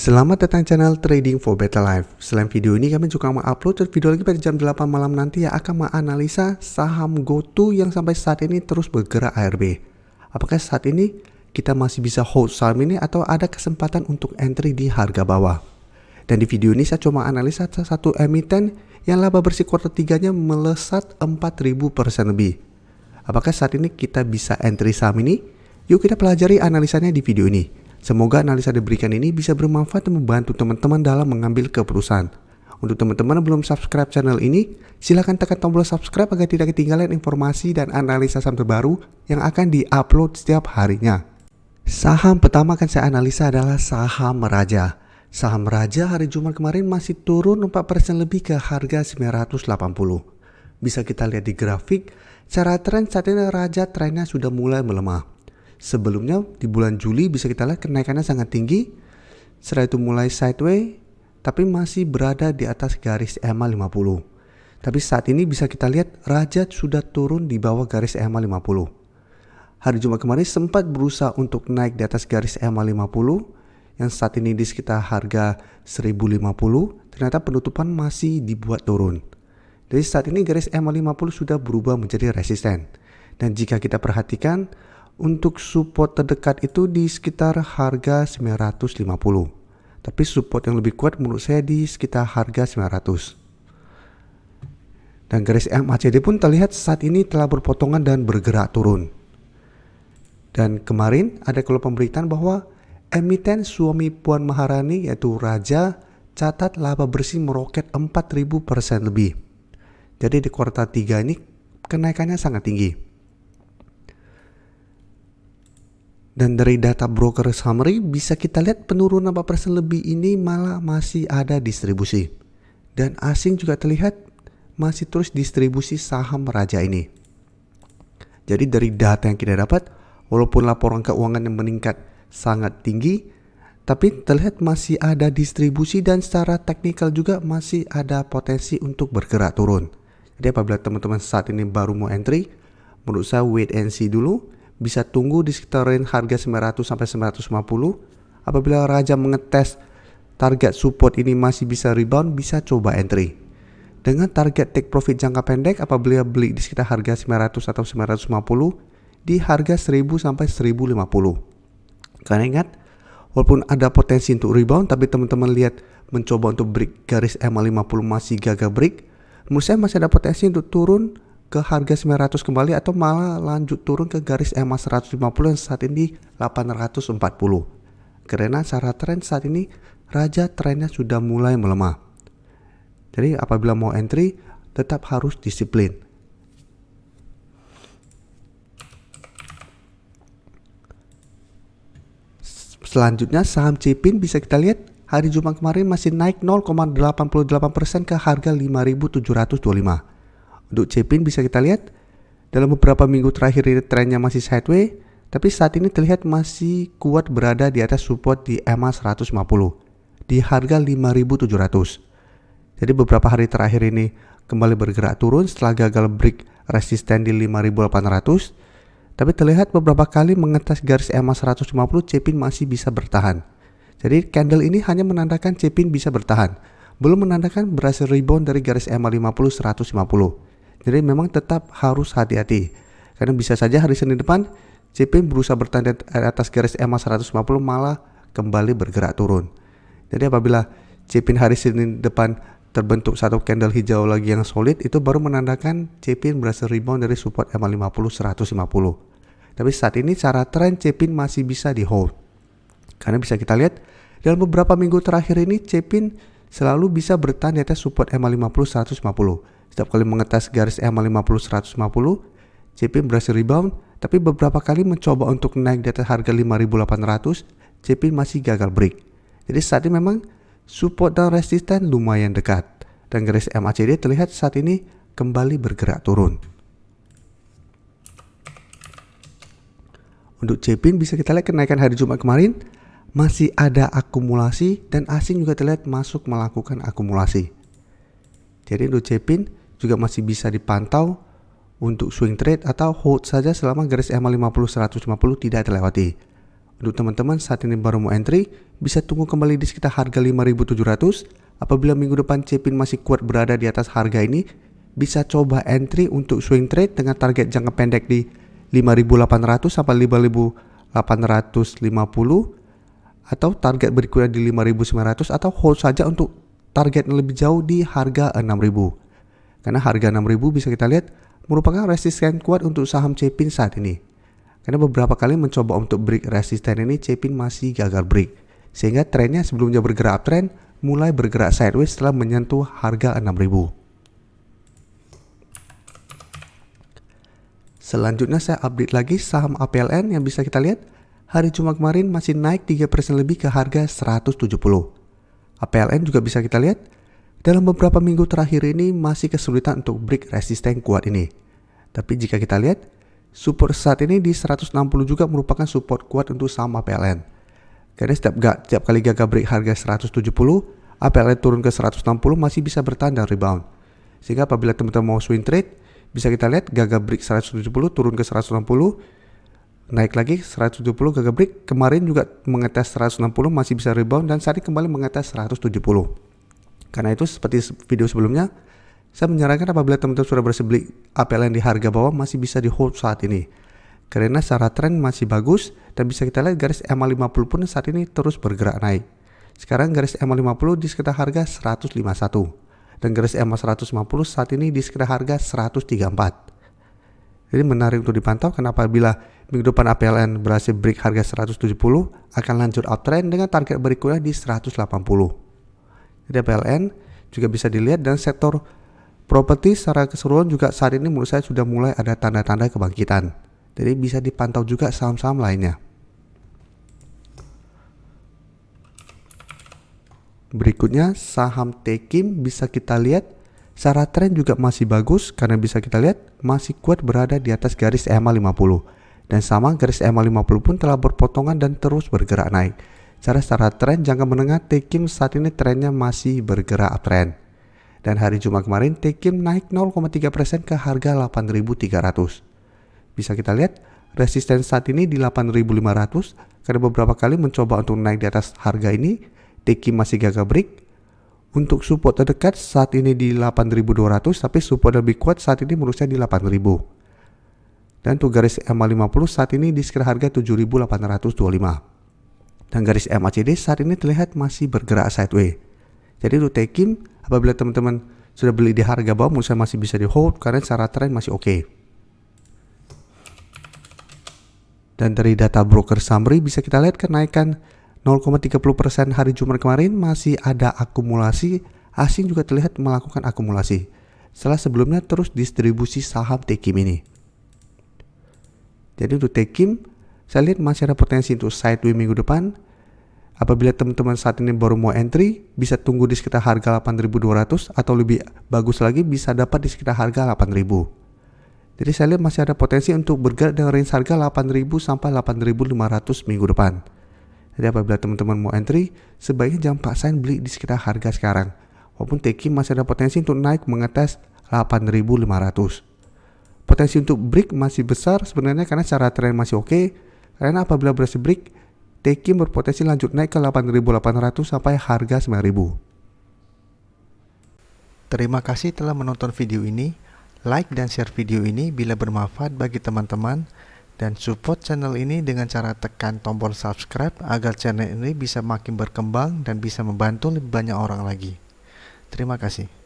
Selamat datang channel Trading for Better Life. Selain video ini, kami juga mengupload video lagi pada jam 8 malam nanti yang akan menganalisa saham GoTo yang sampai saat ini terus bergerak ARB. Apakah saat ini kita masih bisa hold saham ini atau ada kesempatan untuk entry di harga bawah? Dan di video ini saya cuma analisa satu emiten yang laba bersih kuartal 3-nya melesat 4.000% lebih. Apakah saat ini kita bisa entry saham ini? Yuk kita pelajari analisanya di video ini. Semoga analisa diberikan ini bisa bermanfaat dan membantu teman-teman dalam mengambil keputusan. Untuk teman-teman yang belum subscribe channel ini, silahkan tekan tombol subscribe agar tidak ketinggalan informasi dan analisa saham terbaru yang akan di-upload setiap harinya. Saham pertama akan saya analisa adalah saham Raja. Saham Raja hari Jumat kemarin masih turun 4% lebih ke harga 980. Bisa kita lihat di grafik, secara tren saat ini Raja trennya sudah mulai melemah. Sebelumnya di bulan Juli bisa kita lihat kenaikannya sangat tinggi, setelah itu mulai sideways tapi masih berada di atas garis EMA 50. Tapi saat ini bisa kita lihat Raja sudah turun di bawah garis EMA 50. Hari Jumat kemarin sempat berusaha untuk naik di atas garis EMA 50 yang saat ini di sekitar harga 1050, ternyata penutupan masih dibuat turun. Jadi saat ini garis EMA 50 sudah berubah menjadi resisten. Dan jika kita perhatikan, untuk support terdekat itu di sekitar harga 950. Tapi support yang lebih kuat menurut saya di sekitar harga 900. Dan garis MACD pun terlihat saat ini telah berpotongan dan bergerak turun. Dan kemarin ada kalau pemberitaan bahwa emiten suami Puan Maharani yaitu Raja catat laba bersih meroket 4.000% lebih. Jadi di kuartal 3 ini kenaikannya sangat tinggi. Dan dari data broker summary bisa kita lihat penurunan 4% lebih ini malah masih ada distribusi. Dan asing juga terlihat masih terus distribusi saham Raja ini. Jadi dari data yang kita dapat, walaupun laporan keuangan yang meningkat sangat tinggi, tapi terlihat masih ada distribusi dan secara teknikal juga masih ada potensi untuk bergerak turun. Jadi apabila teman-teman saat ini baru mau entry, menurut saya wait and see dulu. Bisa tunggu di sekitar range harga 900 sampai 950. Apabila Raja mengetes target support ini masih bisa rebound, bisa coba entry. Dengan target take profit jangka pendek apabila beli di sekitar harga 900 atau 950 di harga 1000 sampai 1050. Karena ingat, walaupun ada potensi untuk rebound tapi teman-teman lihat mencoba untuk break garis EMA 50 masih gagal break, menurut saya masih ada potensi untuk turun ke harga 900 kembali atau malah lanjut turun ke garis EMA 150 yang saat ini 840. Karena secara tren saat ini Raja trennya sudah mulai melemah. Jadi apabila mau entry tetap harus disiplin. Selanjutnya saham Cipin bisa kita lihat hari Jumat kemarin masih naik 0,88% ke harga 5.725. Untuk Cipin bisa kita lihat dalam beberapa minggu terakhir ini trennya masih sideways, tapi saat ini terlihat masih kuat berada di atas support di EMA 150 di harga 5.700. Jadi beberapa hari terakhir ini kembali bergerak turun setelah gagal break resisten di 5.800, tapi terlihat beberapa kali mengetes garis EMA 150 Cipin masih bisa bertahan. Jadi candle ini hanya menandakan Cipin bisa bertahan, belum menandakan berhasil rebound dari garis EMA 50 150. Jadi memang tetap harus hati-hati. Karena bisa saja hari Senin depan Cipin berusaha bertahan di atas garis EMA 150 malah kembali bergerak turun. Jadi apabila Cipin hari Senin depan terbentuk satu candle hijau lagi yang solid, itu baru menandakan Cipin berhasil rebound dari support EMA 50 150. Tapi saat ini secara tren Cipin masih bisa di hold. Karena bisa kita lihat dalam beberapa minggu terakhir ini Cipin selalu bisa bertahan di atas support EMA 50 150. Setiap kali mengetes garis EMA 50 150, Cipin berhasil rebound, tapi beberapa kali mencoba untuk naik di atas harga 5.800, Cipin masih gagal break. Jadi saat ini memang support dan resisten lumayan dekat. Dan garis MACD terlihat saat ini kembali bergerak turun. Untuk Cipin bisa kita lihat kenaikan hari Jumat kemarin masih ada akumulasi dan asing juga terlihat masuk melakukan akumulasi. Jadi untuk Cipin juga masih bisa dipantau untuk swing trade atau hold saja selama garis EMA 50 150 tidak terlewati. Untuk teman-teman saat ini baru mau entry, bisa tunggu kembali di sekitar harga 5.700. Apabila minggu depan Cepin masih kuat berada di atas harga ini, bisa coba entry untuk swing trade dengan target jangka pendek di 5.800 sampai 5.850, atau target berikutnya di 5.900, atau hold saja untuk target yang lebih jauh di harga 6.000. Karena harga 6.000 bisa kita lihat merupakan resisten kuat untuk saham Cepin saat ini. Karena beberapa kali mencoba untuk break resisten ini, Cepin masih gagal break. Sehingga trennya sebelumnya bergerak uptrend, mulai bergerak sideways setelah menyentuh harga 6.000. Selanjutnya saya update lagi saham APLN yang bisa kita lihat hari Jumat kemarin masih naik 3% lebih ke harga 170. APLN juga bisa kita lihat dalam beberapa minggu terakhir ini masih kesulitan untuk break resisten kuat ini. Tapi jika kita lihat, support saat ini di 160 juga merupakan support kuat untuk saham APLN. Karena setiap kali gagal break harga 170, APLN turun ke 160 masih bisa bertahan dan rebound. Sehingga apabila teman-teman mau swing trade, bisa kita lihat gagal break 170 turun ke 160, naik lagi 170 gagal break, kemarin juga mengetes 160 masih bisa rebound dan saat ini kembali mengetes 170. Karena itu seperti video sebelumnya, saya menyarankan apabila teman-teman sudah berhasil beli APLN di harga bawah masih bisa di hold saat ini. Karena secara tren masih bagus dan bisa kita lihat garis EMA50 pun saat ini terus bergerak naik. Sekarang garis EMA50 di sekitar harga 151 dan garis EMA150 saat ini di sekitar harga 134. Jadi menarik untuk dipantau karena apabila minggu depan APLN berhasil break harga 170 akan lanjut uptrend dengan target berikutnya di 180. Jadi APLN juga bisa dilihat dan sektor properti secara keseluruhan juga saat ini menurut saya sudah mulai ada tanda-tanda kebangkitan. Jadi bisa dipantau juga saham-saham lainnya. Berikutnya saham Tekim bisa kita lihat secara tren juga masih bagus karena bisa kita lihat masih kuat berada di atas garis EMA50. Dan sama garis EMA50 pun telah berpotongan dan terus bergerak naik. Secara tren jangka menengah Tekim saat ini trennya masih bergerak uptrend. Dan hari Jumat kemarin Tekim naik 0,3% ke harga 8.300. Bisa kita lihat resisten saat ini di 8.500 karena beberapa kali mencoba untuk naik di atas harga ini Tekim masih gagal break. Untuk support terdekat saat ini di 8.200 tapi support lebih kuat saat ini menurut saya di 8.000. Dan untuk garis EMA50 saat ini di sekitar harga 7.825. Dan garis MACD saat ini terlihat masih bergerak sideways. Jadi untuk Tekim apabila teman-teman sudah beli di harga bawah menurut saya masih bisa di hold karena secara tren masih oke. Dan dari data broker summary bisa kita lihat kenaikan 0,30% hari Jumat kemarin masih ada akumulasi, asing juga terlihat melakukan akumulasi. Setelah sebelumnya terus distribusi saham Tekim ini. Jadi untuk Tekim saya lihat masih ada potensi untuk sideways minggu depan. Apabila teman-teman saat ini baru mau entry, bisa tunggu di sekitar harga 8.200 atau lebih bagus lagi bisa dapat di sekitar harga 8.000. Jadi saya lihat masih ada potensi untuk bergerak dengan range harga 8.000 sampai 8.500 minggu depan. Jadi apabila teman-teman mau entry, sebaiknya jangan paksain beli di sekitar harga sekarang. Walaupun Tekim masih ada potensi untuk naik mengetes 8.500. Potensi untuk break masih besar sebenarnya karena secara tren masih oke. Karena apabila berhasil break, Tekim berpotensi lanjut naik ke 8.800 sampai harga 9.000. Terima kasih telah menonton video ini. Like dan share video ini bila bermanfaat bagi teman-teman. Dan support channel ini dengan cara tekan tombol subscribe agar channel ini bisa makin berkembang dan bisa membantu lebih banyak orang lagi. Terima kasih.